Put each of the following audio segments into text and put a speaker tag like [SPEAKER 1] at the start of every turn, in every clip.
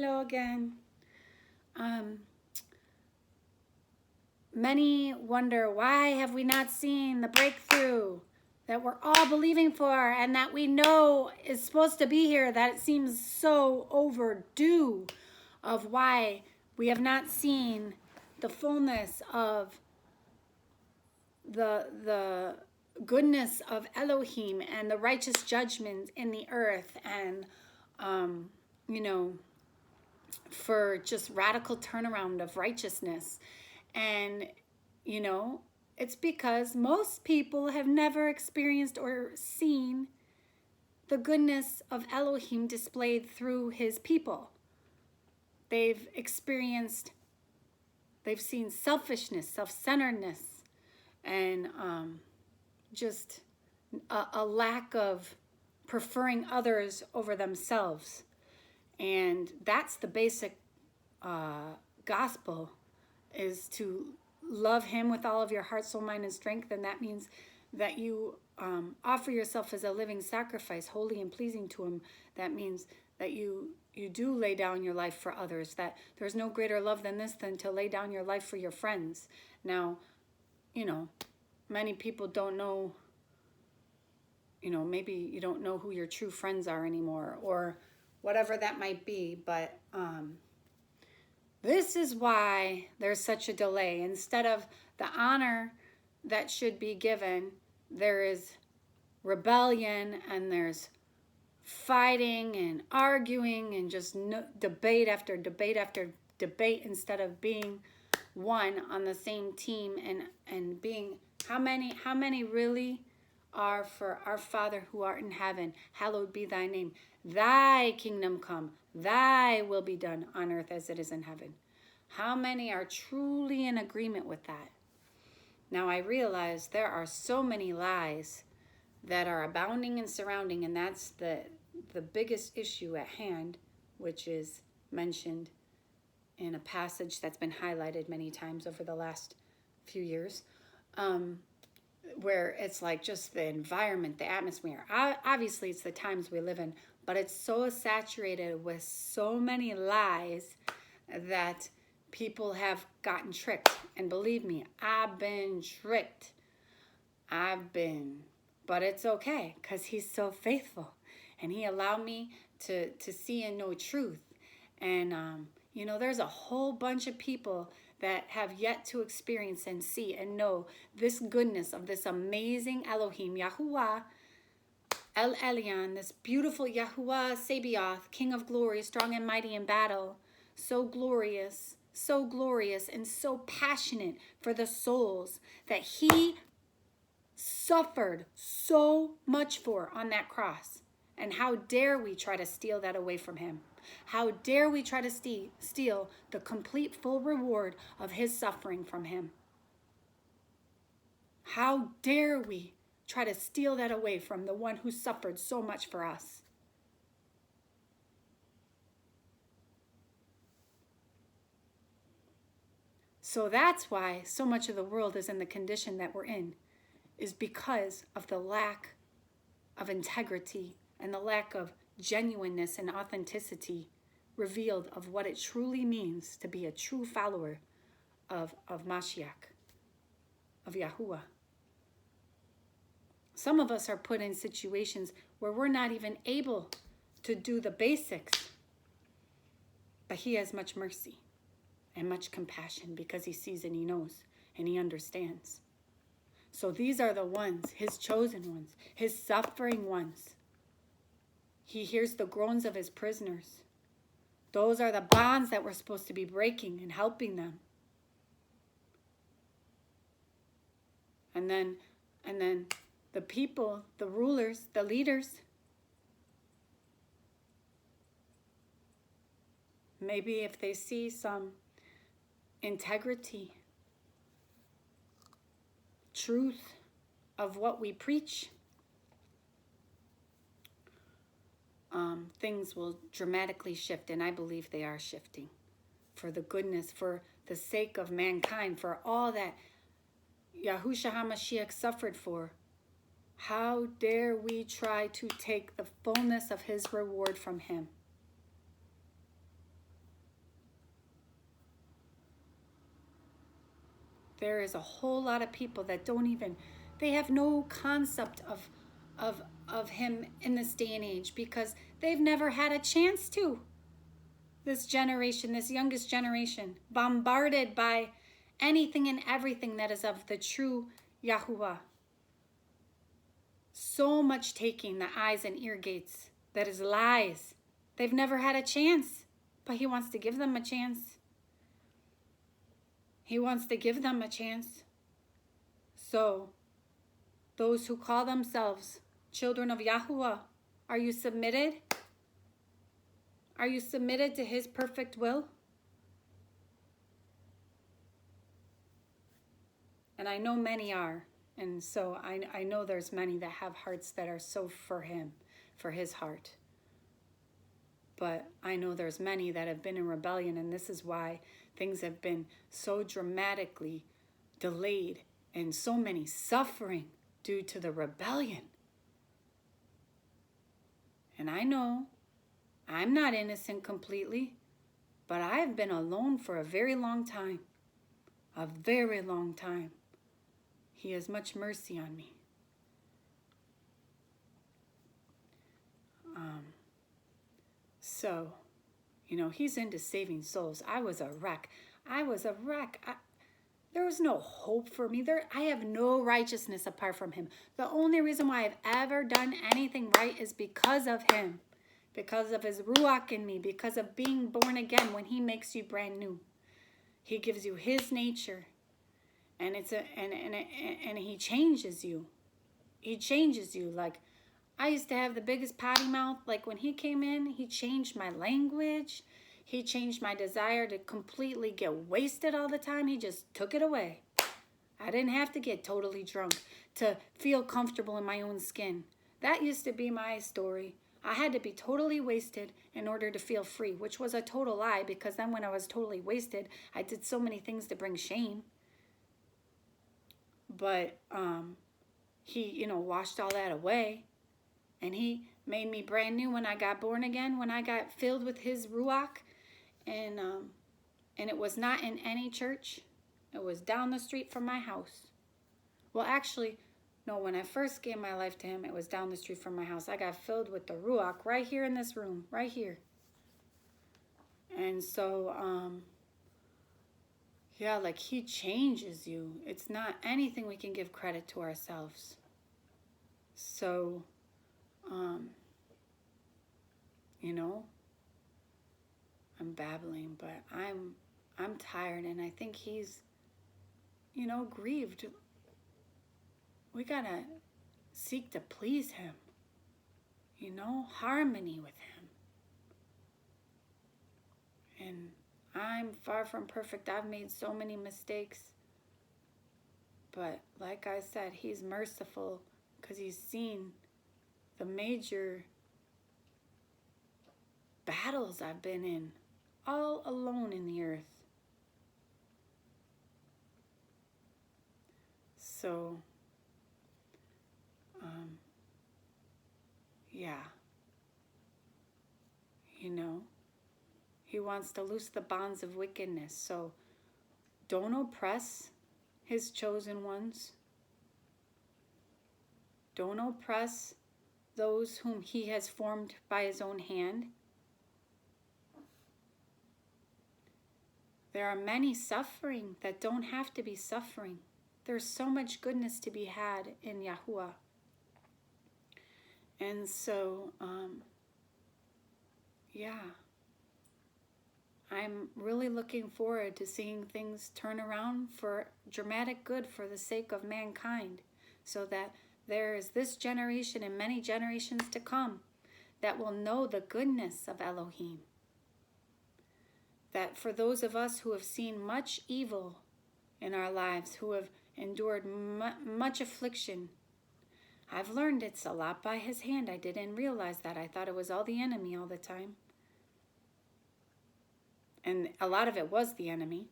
[SPEAKER 1] Hello again. Many wonder, why have we not seen the breakthrough that we're all believing for and that we know is supposed to be here, that it seems so overdue, of why we have not seen the fullness of the goodness of Elohim and the righteous judgment in the earth, and you know, for just radical turnaround of righteousness. And you know, it's because most people have never experienced or seen the goodness of Elohim displayed through his people. They've seen selfishness, self-centeredness, and just a lack of preferring others over themselves. And that's the basic gospel, is to love him with all of your heart, soul, mind, and strength. And that means that you offer yourself as a living sacrifice, holy and pleasing to him. That means that you do lay down your life for others, that there's no greater love than this, than to lay down your life for your friends. Now, you know, many people don't know, you know, maybe you don't know who your true friends are anymore, or whatever that might be, but this is why there's such a delay. Instead of the honor that should be given, there is rebellion, and there's fighting and arguing, and just debate after debate after debate, instead of being one on the same team, and being, how many really are for our Father who art in heaven, hallowed be thy name, thy kingdom come, thy will be done on earth as it is in heaven. How many are truly in agreement with that? Now I realize there are so many lies that are abounding and surrounding, and that's the biggest issue at hand, which is mentioned in a passage that's been highlighted many times over the last few years, where it's like just the environment, the atmosphere. Obviously, it's the times we live in, but it's so saturated with so many lies that people have gotten tricked. And believe me, I've been tricked. But it's okay, because he's so faithful, and he allowed me to see and know truth. And you know, there's a whole bunch of people that have yet to experience and see and know this goodness of this amazing Elohim, Yahuwah, El Elyon, this beautiful Yahuwah Sabaoth, King of glory, strong and mighty in battle, so glorious, and so passionate for the souls that he suffered so much for on that cross. And how dare we try to steal that away from him? How dare we try to steal the complete full reward of his suffering from him? How dare we try to steal that away from the one who suffered so much for us? So that's why so much of the world is in the condition that we're in, is because of the lack of integrity and the lack of genuineness and authenticity revealed of what it truly means to be a true follower of Mashiach, of Yahuwah. Some of us are put in situations where we're not even able to do the basics, but he has much mercy and much compassion, because he sees and he knows and he understands. So these are the ones, his chosen ones, his suffering ones. He hears the groans of his prisoners. Those are the bonds that we're supposed to be breaking and helping them. And then the people, the rulers, the leaders, maybe if they see some integrity, truth of what we preach, things will dramatically shift. And I believe they are shifting for the goodness, for the sake of mankind, for all that Yahusha HaMashiach suffered for. How dare we try to take the fullness of his reward from him? There is a whole lot of people that don't even, they have no concept of him in this day and age because they've never had a chance to. This generation, this youngest generation, bombarded by anything and everything that is of the true Yahuwah. So much taking the eyes and ear gates that is lies. They've never had a chance, but he wants to give them a chance. He wants to give them a chance. So, those who call themselves children of Yahuwah, are you submitted? Are you submitted to his perfect will? And I know many are. And so I know there's many that have hearts that are so for him, for his heart. But I know there's many that have been in rebellion, and this is why things have been so dramatically delayed and so many suffering due to the rebellion. And I know I'm not innocent completely, but I have been alone for a very long time. A very long time. He has much mercy on me. So, you know, he's into saving souls. I was a wreck. There was no hope for me. I have no righteousness apart from him. The only reason why I've ever done anything right is because of him. Because of his ruach in me. Because of being born again when he makes you brand new. He gives you his nature. And he changes you. He changes you. Like, I used to have the biggest potty mouth. Like, when he came in, he changed my language. He changed my desire to completely get wasted all the time. He just took it away. I didn't have to get totally drunk to feel comfortable in my own skin. That used to be my story. I had to be totally wasted in order to feel free, which was a total lie, because then when I was totally wasted, I did so many things to bring shame. But he, you know, washed all that away. And he made me brand new when I got born again, when I got filled with his ruach. And it was not in any church. It was down the street from my house. Well, actually, no, when I first gave my life to him, it was down the street from my house. I got filled with the ruach right here in this room, right here. And so, yeah, like, he changes you. It's not anything we can give credit to ourselves. So, you know, I'm babbling, but I'm tired, and I think he's, you know, grieved. We gotta seek to please him, you know, harmony with him. And I'm far from perfect. I've made so many mistakes. But like I said, he's merciful because he's seen the major battles I've been in, all alone in the earth. So, yeah, you know, he wants to loose the bonds of wickedness. So don't oppress his chosen ones. Don't oppress those whom he has formed by his own hand. There are many suffering that don't have to be suffering. There's so much goodness to be had in Yahuwah. And so, yeah, I'm really looking forward to seeing things turn around for dramatic good for the sake of mankind, so that there is this generation and many generations to come that will know the goodness of Elohim. That for those of us who have seen much evil in our lives, who have endured much affliction, I've learned it's a lot by his hand. I didn't realize that. I thought it was all the enemy all the time. And a lot of it was the enemy.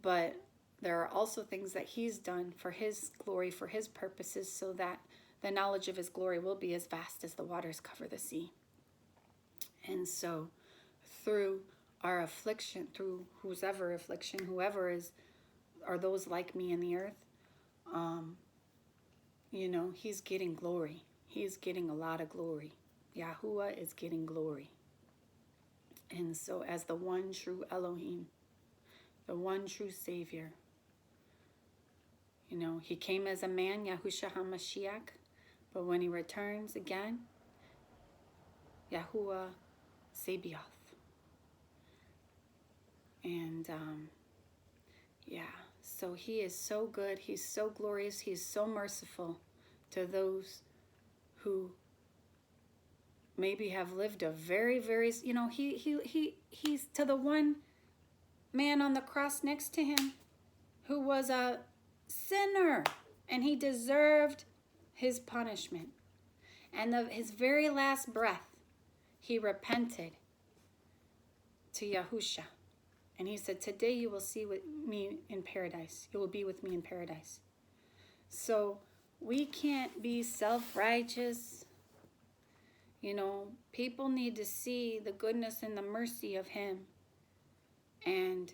[SPEAKER 1] But there are also things that he's done for his glory, for his purposes, so that the knowledge of his glory will be as vast as the waters cover the sea. And so through our affliction, through whoever is or those like me in the earth, you know, he's getting glory. He's getting a lot of glory. Yahuwah is getting glory. And so as the one true Elohim, the one true Savior, you know, he came as a man, Yahusha HaMashiach, but when he returns again, Yahuwah Sabaoth. And yeah, so he is so good. He's so glorious. He's so merciful to those who maybe have lived a very, very, you know, he's to the one man on the cross next to him who was a sinner, and he deserved his punishment. And his very last breath, he repented to Yahusha. And he said, today you will see with me in paradise. You will be with me in paradise. So we can't be self-righteous. You know, people need to see the goodness and the mercy of him and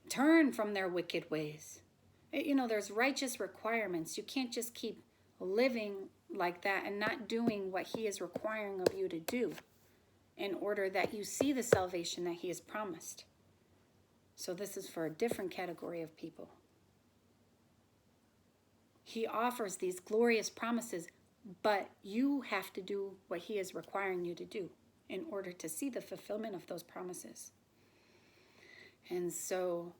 [SPEAKER 1] turn from their wicked ways. You know, there's righteous requirements. You can't just keep living like that and not doing what he is requiring of you to do in order that you see the salvation that he has promised. So this is for a different category of people. He offers these glorious promises, but you have to do what he is requiring you to do in order to see the fulfillment of those promises. And so,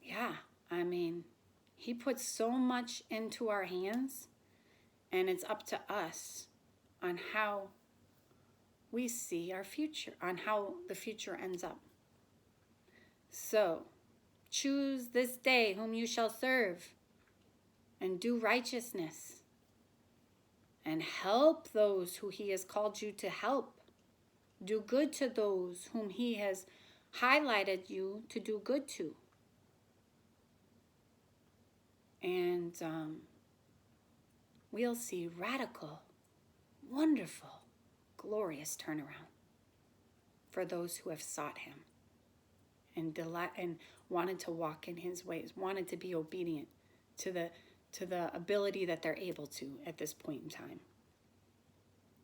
[SPEAKER 1] yeah, I mean, he puts so much into our hands, and it's up to us on how we see our future, on how the future ends up. So, choose this day whom you shall serve, and do righteousness, and help those who he has called you to help. Do good to those whom he has highlighted you to do good to. And we'll see radical, wonderful, glorious turnaround for those who have sought him and wanted to walk in his ways, wanted to be obedient to the ability that they're able to at this point in time.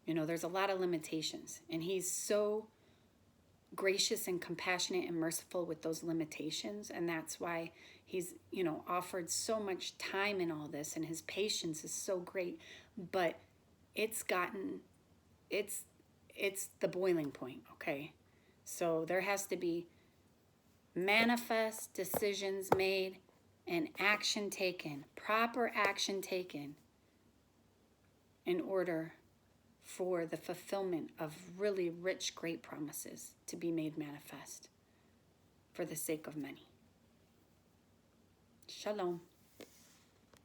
[SPEAKER 1] You know, there's a lot of limitations, and he's so gracious and compassionate and merciful with those limitations, and that's why he's, you know, offered so much time in all this, and his patience is so great. But it's the boiling point, okay? So there has to be manifest decisions made and action taken, proper action taken, in order for the fulfillment of really rich, great promises to be made manifest for the sake of many. Shalom.